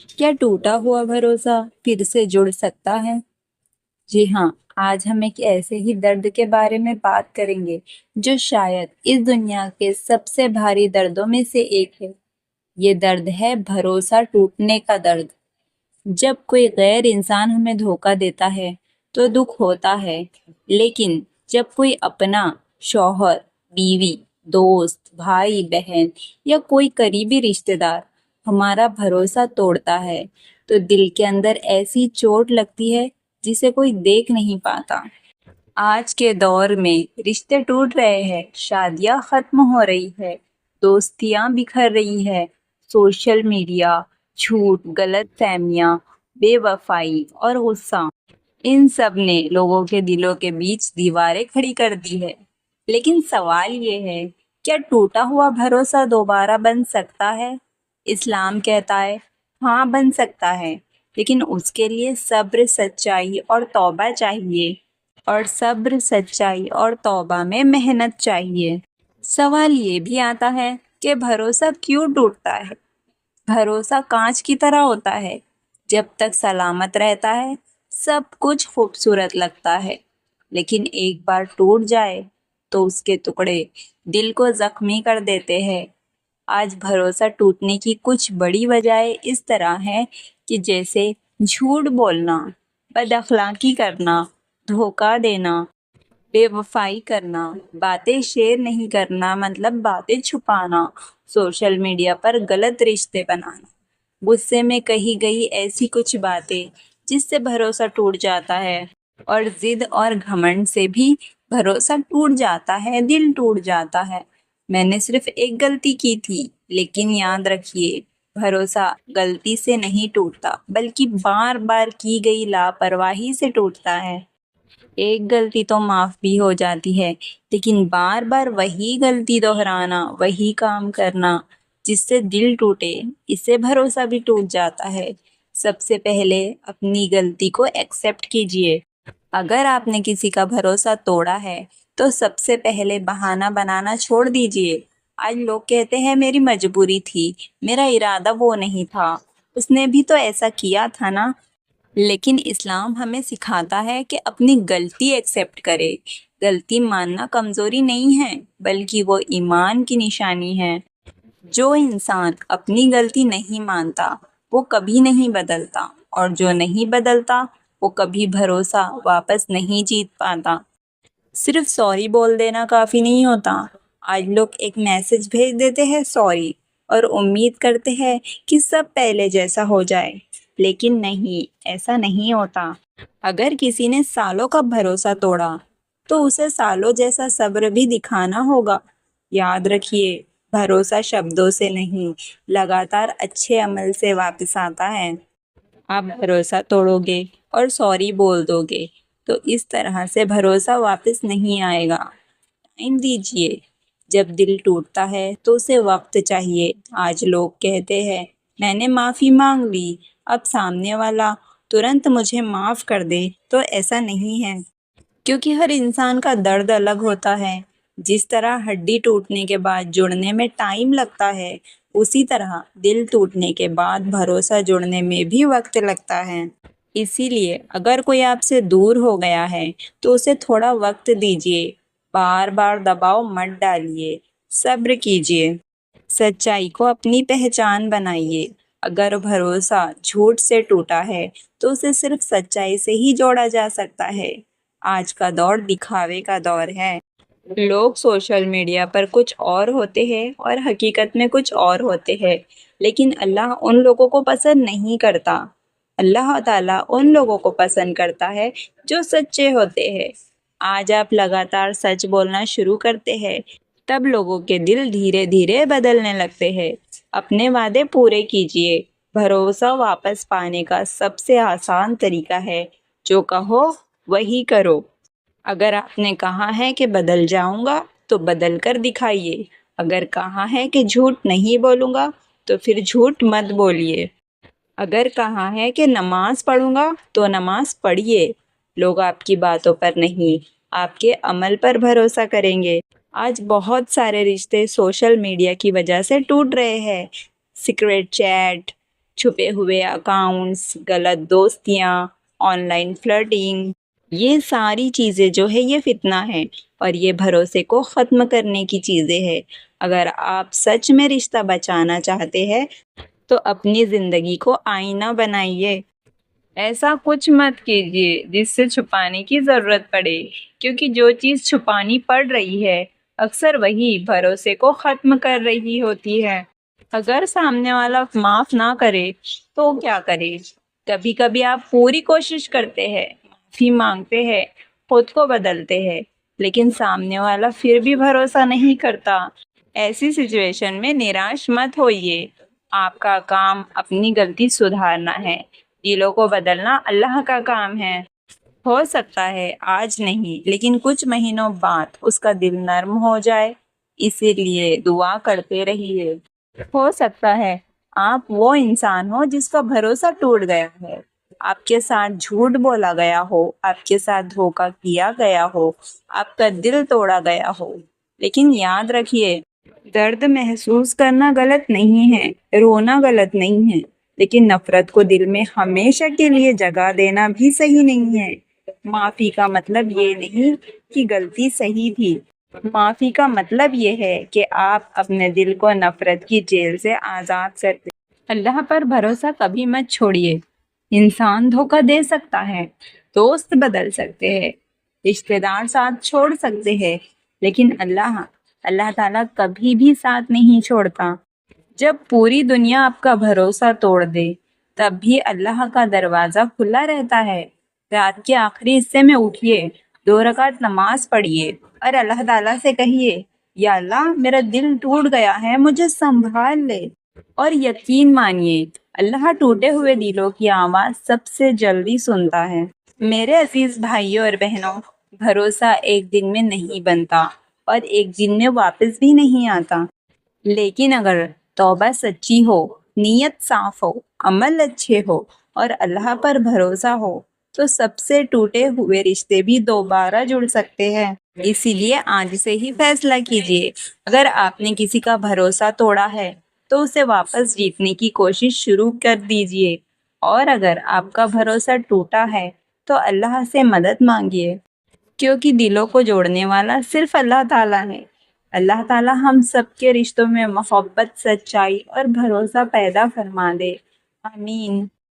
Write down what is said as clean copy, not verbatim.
क्या टूटा हुआ भरोसा फिर से जुड़ सकता है? जी हाँ, आज हम एक ऐसे ही दर्द के बारे में बात करेंगे जो शायद इस दुनिया के सबसे भारी दर्दों में से एक है। ये दर्द है भरोसा टूटने का दर्द। जब कोई गैर इंसान हमें धोखा देता है तो दुख होता है, लेकिन जब कोई अपना, शौहर, बीवी, दोस्त, भाई बहन या कोई करीबी रिश्तेदार हमारा भरोसा तोड़ता है तो दिल के अंदर ऐसी चोट लगती है जिसे कोई देख नहीं पाता। आज के दौर में रिश्ते टूट रहे हैं, शादियां खत्म हो रही है, दोस्तियां बिखर रही है। सोशल मीडिया, झूठ, गलत फहमियां, बेवफाई और गुस्सा, इन सब ने लोगों के दिलों के बीच दीवारें खड़ी कर दी है। लेकिन सवाल ये है, क्या टूटा हुआ भरोसा दोबारा बन सकता है? इस्लाम कहता है हाँ, बन सकता है, लेकिन उसके लिए सब्र, सच्चाई और तौबा चाहिए। और सब्र, सच्चाई और तौबा में मेहनत चाहिए। सवाल ये भी आता है कि भरोसा क्यों टूटता है? भरोसा कांच की तरह होता है, जब तक सलामत रहता है सब कुछ खूबसूरत लगता है, लेकिन एक बार टूट जाए तो उसके टुकड़े दिल को जख्मी कर देते हैं। आज भरोसा टूटने की कुछ बड़ी वजहें इस तरह हैं कि जैसे झूठ बोलना, बदअखलाकी करना, धोखा देना, बेवफाई करना, बातें शेयर नहीं करना मतलब बातें छुपाना, सोशल मीडिया पर गलत रिश्ते बनाना, गुस्से में कही गई ऐसी कुछ बातें जिससे भरोसा टूट जाता है। और जिद और घमंड से भी भरोसा टूट जाता है, दिल टूट जाता है। मैंने सिर्फ एक गलती की थी, लेकिन याद रखिए, भरोसा गलती से नहीं टूटता बल्कि बार बार की गई लापरवाही से टूटता है। एक गलती तो माफ भी हो जाती है, लेकिन बार बार वही गलती दोहराना, वही काम करना जिससे दिल टूटे, इससे भरोसा भी टूट जाता है। सबसे पहले अपनी गलती को एक्सेप्ट कीजिए। अगर आपने किसी का भरोसा तोड़ा है तो सबसे पहले बहाना बनाना छोड़ दीजिए। आज लोग कहते हैं मेरी मजबूरी थी, मेरा इरादा वो नहीं था, उसने भी तो ऐसा किया था ना। लेकिन इस्लाम हमें सिखाता है कि अपनी गलती एक्सेप्ट करे। गलती मानना कमजोरी नहीं है, बल्कि वो ईमान की निशानी है। जो इंसान अपनी गलती नहीं मानता वो कभी नहीं बदलता, और जो नहीं बदलता वो कभी भरोसा वापस नहीं जीत पाता। सिर्फ सॉरी बोल देना काफी नहीं होता। आज लोग एक मैसेज भेज देते हैं सॉरी, और उम्मीद करते हैं कि सब पहले जैसा हो जाए, लेकिन नहीं, ऐसा नहीं होता। अगर किसी ने सालों का भरोसा तोड़ा तो उसे सालों जैसा सब्र भी दिखाना होगा। याद रखिए, भरोसा शब्दों से नहीं, लगातार अच्छे अमल से वापस आता है। आप भरोसा तोड़ोगे और सॉरी बोल दोगे तो इस तरह से भरोसा वापस नहीं आएगा। टाइम दीजिए। जब दिल टूटता है तो उसे वक्त चाहिए। आज लोग कहते हैं मैंने माफी मांग ली, अब सामने वाला तुरंत मुझे माफ कर दे, तो ऐसा नहीं है, क्योंकि हर इंसान का दर्द अलग होता है। जिस तरह हड्डी टूटने के बाद जुड़ने में टाइम लगता है, उसी तरह दिल टूटने के बाद भरोसा जुड़ने में भी वक्त लगता है। इसीलिए अगर कोई आपसे दूर हो गया है तो उसे थोड़ा वक्त दीजिए। बार बार दबाव मत डालिए, सब्र कीजिए। सच्चाई को अपनी पहचान बनाइए। अगर भरोसा झूठ से टूटा है तो उसे सिर्फ सच्चाई से ही जोड़ा जा सकता है। आज का दौर दिखावे का दौर है। लोग सोशल मीडिया पर कुछ और होते हैं और हकीकत में कुछ और होते हैं, लेकिन अल्लाह उन लोगों को पसंद नहीं करता। अल्लाह ताला उन लोगों को पसंद करता है जो सच्चे होते हैं। आज आप लगातार सच बोलना शुरू करते हैं, तब लोगों के दिल धीरे धीरे बदलने लगते हैं। अपने वादे पूरे कीजिए। भरोसा वापस पाने का सबसे आसान तरीका है, जो कहो वही करो। अगर आपने कहा है कि बदल जाऊंगा तो बदल कर दिखाइए। अगर कहा है कि झूठ नहीं बोलूंगा तो फिर झूठ मत बोलिए। अगर कहा है कि नमाज पढ़ूंगा तो नमाज पढ़िए। लोग आपकी बातों पर नहीं, आपके अमल पर भरोसा करेंगे। आज बहुत सारे रिश्ते सोशल मीडिया की वजह से टूट रहे हैं। सीक्रेट चैट, چھپے ہوئے اکاؤنٹس، غلط دوستیاں، آن لائن فلرٹنگ، یہ ساری چیزیں جو ہے یہ فتنہ ہے اور یہ بھروسے کو ختم کرنے کی چیزیں ہے۔ اگر آپ سچ میں رشتہ بچانا چاہتے ہیں تو اپنی زندگی کو آئینہ بنائیے۔ ایسا کچھ مت کیجیے جس سے چھپانے کی ضرورت پڑے، کیونکہ جو چیز چھپانی پڑ رہی ہے اکثر وہی بھروسے کو ختم کر رہی ہوتی ہے۔ اگر سامنے والا معاف نہ کرے تو کیا کرے؟ کبھی کبھی آپ پوری کوشش کرتے ہیں، معافی مانگتے ہیں، خود کو بدلتے ہیں، لیکن سامنے والا پھر بھی بھروسہ نہیں کرتا۔ ایسی سچویشن میں نراش مت ہوئیے۔ آپ کا کام اپنی غلطی سدھارنا ہے، دلوں کو بدلنا اللہ کا کام ہے۔ ہو سکتا ہے آج نہیں، لیکن کچھ مہینوں بعد اس کا دل نرم ہو جائے، اسی لیے دعا کرتے رہیے۔ ہو سکتا ہے آپ وہ انسان ہو جس کا بھروسہ ٹوٹ گیا ہے، آپ کے ساتھ جھوٹ بولا گیا ہو، آپ کے ساتھ دھوکہ کیا گیا ہو، آپ کا دل توڑا گیا ہو، لیکن یاد رکھیے، درد محسوس کرنا غلط نہیں ہے، رونا غلط نہیں ہے، لیکن نفرت کو دل میں ہمیشہ کے لیے جگہ دینا بھی صحیح نہیں ہے۔ معافی کا مطلب یہ نہیں کہ غلطی صحیح تھی، معافی کا مطلب یہ ہے کہ آپ اپنے دل کو نفرت کی جیل سے آزاد کرتے۔ اللہ پر بھروسہ کبھی مت چھوڑیے۔ انسان دھوکہ دے سکتا ہے، دوست بدل سکتے ہیں، رشتہ دار ساتھ چھوڑ سکتے ہیں، لیکن اللہ تعالیٰ کبھی بھی ساتھ نہیں چھوڑتا۔ جب پوری دنیا آپ کا بھروسہ توڑ دے تب بھی اللہ کا دروازہ کھلا رہتا ہے۔ رات کے آخری حصے میں اٹھیے، 2 رکعت نماز پڑھیے اور اللہ تعالیٰ سے کہیے، یا اللہ میرا دل ٹوٹ گیا ہے، مجھے سنبھال لے۔ اور یقین مانیے، اللہ ٹوٹے ہوئے دلوں کی آواز سب سے جلدی سنتا ہے۔ میرے عزیز بھائیوں اور بہنوں، بھروسہ ایک دن میں نہیں بنتا اور ایک دن میں واپس بھی نہیں آتا، لیکن اگر توبہ سچی ہو، نیت صاف ہو، عمل اچھے ہو اور اللہ پر بھروسہ ہو تو سب سے ٹوٹے ہوئے رشتے بھی دوبارہ جڑ سکتے ہیں۔ اسی لیے آج سے ہی فیصلہ کیجیے، اگر آپ نے کسی کا بھروسہ توڑا ہے تو اسے واپس جیتنے کی کوشش شروع کر دیجیے، اور اگر آپ کا بھروسہ ٹوٹا ہے تو اللہ سے مدد مانگیے، کیونکہ دلوں کو جوڑنے والا صرف اللہ تعالیٰ ہے۔ اللہ تعالیٰ ہم سب کے رشتوں میں محبت، سچائی اور بھروسہ پیدا فرما دے۔ آمین۔